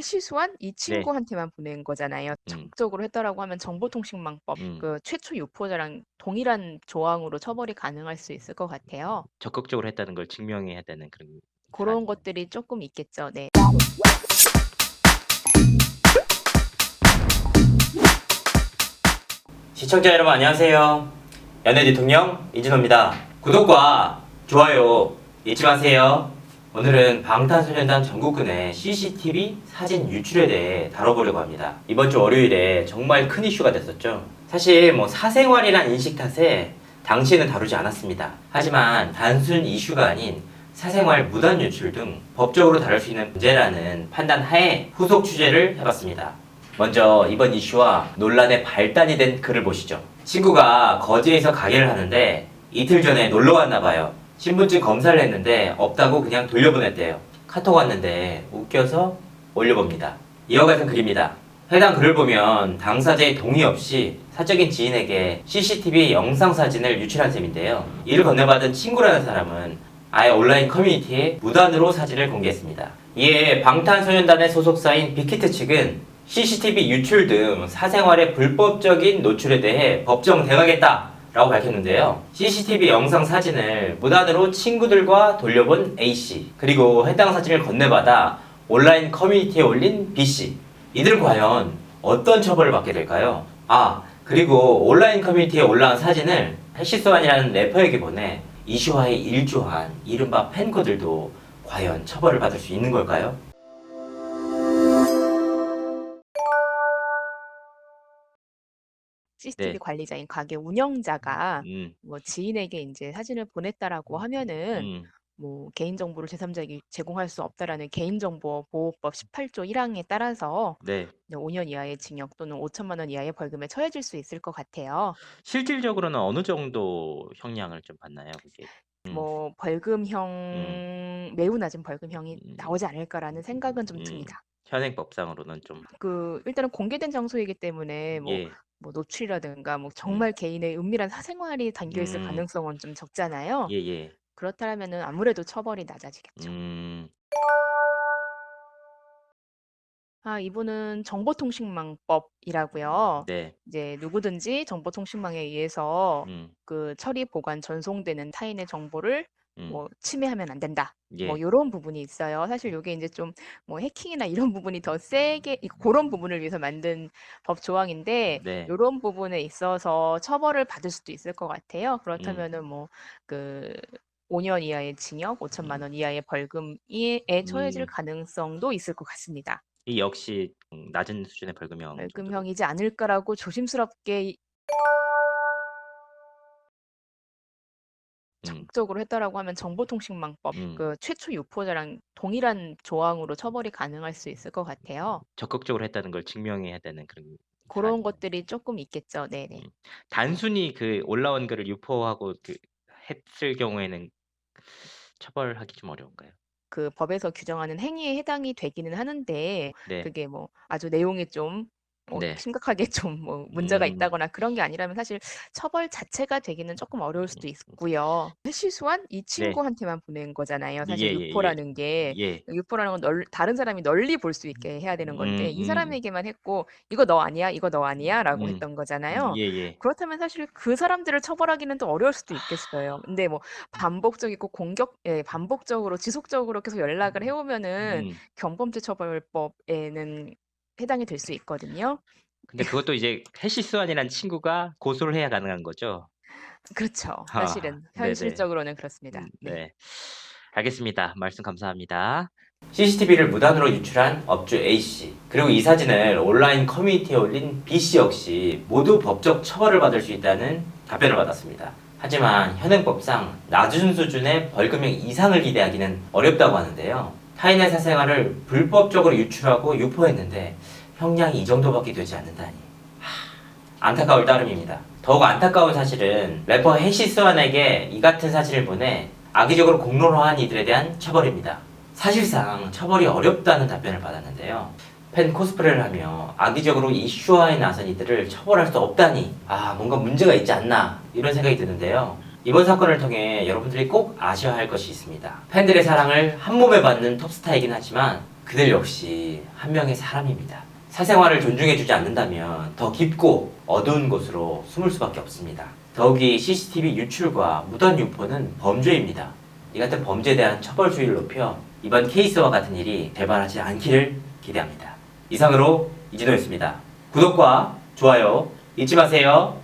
해시수환 이 네. 친구한테만 보낸 거잖아요. 음. 적극적으로 했다라고 하면 정보통신망법 음. 그 최초 유포자랑 동일한 조항으로 처벌이 가능할 수 있을 것 같아요. 적극적으로 했다는 걸 증명해야 되는 그런 고런 사안이네요. 것들이 쪼끔 있겠죠. 네. 시청자 여러분 안녕하세요. 연예 대통령 이진호입니다. 구독과 좋아요 잊지 마세요. 오늘은 방탄소년단 정국군의 CCTV 사진 유출에 대해 다뤄보려고 합니다. 이번 주 월요일에 정말 큰 이슈가 됐었죠. 사실 사생활이란 인식 탓에 당시에는 다루지 않았습니다. 하지만 단순 이슈가 아닌 사생활 무단 유출 등 법적으로 다룰 수 있는 문제라는 판단 하에 후속 취재를 해봤습니다. 먼저 이번 이슈와 논란의 발단이 된 글을 보시죠. 친구가 거제에서 가게를 하는데 이틀 전에 놀러 왔나봐요. 신분증 검사를 했는데 없다고 그냥 돌려보냈대요. 카톡 왔는데 웃겨서 올려봅니다. 이와 같은 글입니다. 해당 글을 보면 당사자의 동의 없이 사적인 지인에게 CCTV 영상 사진을 유출한 셈인데요. 이를 건네받은 친구라는 사람은 아예 온라인 커뮤니티에 무단으로 사진을 공개했습니다. 이에 방탄소년단의 소속사인 빅히트 측은 CCTV 유출 등 사생활의 불법적인 노출에 대해 법정 대응하겠다 라고 밝혔는데요. CCTV 영상 사진을 무단으로 친구들과 돌려본 A씨, 그리고 해당 사진을 건네받아 온라인 커뮤니티에 올린 B씨, 이들은 과연 어떤 처벌을 받게 될까요? 그리고 온라인 커뮤니티에 올라온 사진을 해시스완이라는 래퍼에게 보내 이슈화에 일조한 이른바 팬코들도 과연 처벌을 받을 수 있는 걸까요? CCTV 네. 관리자인 가게 운영자가 음. 뭐 지인에게 인제 사진을 보냈다라고 하면은 음. 뭐 개인정보를 제3자에게 제공할 수 없다라는 개인정보보호법 18조 1항에 따라서 네. 5년 이하의 징역 또는 5천만 원 이하의 벌금에 처해질 수 있을 것 같아요. 실질적으로는 어느 정도 형량을 좀 받나요, 그게? 음. 뭐 음. '벌금형 매우 낮은 벌금형이 음. 나오지 않을까.'라는 생각은 좀 음. 듭니다. 현행법상으로는 좀. 일단은 공개된 장소이기 때문에 예. 노출이라든가 음. 정말 개인의 은밀한 사생활이 담겨 있을 음. 가능성은 좀 적잖아요. 예예. 그렇다면은 아무래도 처벌이 낮아지겠죠. 음. 이분은 정보통신망법이라고요. 네. 이제 누구든지 정보통신망에 의해서 음. 처리, 보관, 전송되는 타인의 정보를 음. 침해하면 안 된다. 뭐 예. 요런 부분이 있어요. 사실 요게 인제 좀 해킹이나 이런 부분이 더 세게 고런 부분을 위해서 만든 법 조항인데 네. 요런 부분에 있어서 처벌을 받을 수도 있을 것 같아요. 음. 그렇다면은 그 5년 이하의 징역, 5천만 음. 원 이하의 벌금에 처해질 음. 가능성도 있을 것 같습니다. 이 역시 낮은 수준의 벌금형 정도로. '벌금형이지 않을까.'라고 조심스럽게 음. 적극적으로 했다라고 하면 정보통신망법 음. 최초 유포자랑 동일한 조항으로 처벌이 가능할 수 있을 것 같아요. 적극적으로 했다는 걸 증명해야 되는 그런 고런 사안이네요. 것들이 쪼끔 있겠죠. 음. 네네. 단순히 그 올라온 글을 유포하고 했을 경우에는 처벌하기 좀 어려운가요? 법에서 규정하는 행위에 해당이 되기는 하는데 네. 그게 아주 내용이 좀 네. 심각하게 좀 문제가 음. 있다거나 그런 게 아니라면 사실 처벌 자체가 되기는 쪼끔 어려울 수도 음. 있고요. 해시수완 이 네. 친구한테만 보낸 거잖아요. 사실 예예예. 유포라는 게. 예. 유포라는 건 다른 사람이 널리 볼 수 있게 해야 되는 건데 이 음음. 사람에게만 했고 "이거 너 아니야? 이거 너 아니야?"라고 음. 했던 거잖아요. 예예. 그렇다면 사실 그 사람들을 처벌하기는 또 어려울 수도 있겠어요. 근데 반복적이고 반복적으로 지속적으로 계속 연락을 해 오면은 음. 경범죄 처벌법에는 해당이 될 수 있거든요. 근데 그것도 이제 해시스완이라는 친구가 고소를 해야 가능한 거죠? 그렇죠. 아 사실은 네네. 현실적으로는 그렇습니다. 네. 네. 알겠습니다. 말씀 감사합니다. CCTV를 무단으로 유출한 업주 A씨, 그리고 이 사진을 온라인 커뮤니티에 올린 B씨 역시 모두 법적 처벌을 받을 수 있다는 답변을 받았습니다. 하지만 현행법상 낮은 수준의 벌금형 이상을 기대하기는 어렵다고 하는데요. 타인의 사생활을 불법적으로 유출하고 유포했는데 형량이 이 정도밖에 되지 않는다니. 안타까울 따름입니다. 더욱 안타까운 사실은 래퍼 해시스완에게 이 같은 사진을 보내 악의적으로 공론화한 이들에 대한 처벌입니다. 사실상 처벌이 어렵다는 답변을 받았는데요. 팬 코스프레를 하며 악의적으로 이슈화에 나선 이들을 처벌할 수 없다니 뭔가 문제가 있지 않나 이런 생각이 드는데요. 이번 사건을 통해 여러분들이 꼭 아셔야 할 것이 있습니다. 팬들의 사랑을 한몸에 받는 톱스타이긴 하지만 그들 역시 한 명의 사람입니다. 사생활을 존중해주지 않는다면 더 깊고 어두운 곳으로 숨을 수밖에 없습니다. 더욱이 CCTV 유출과 무단 유포는 범죄입니다. 이 같은 범죄에 대한 처벌 수위를 높여 이번 케이스와 같은 일이 재발하지 않기를 기대합니다. 이상으로 이진호였습니다. 구독과 좋아요 잊지 마세요.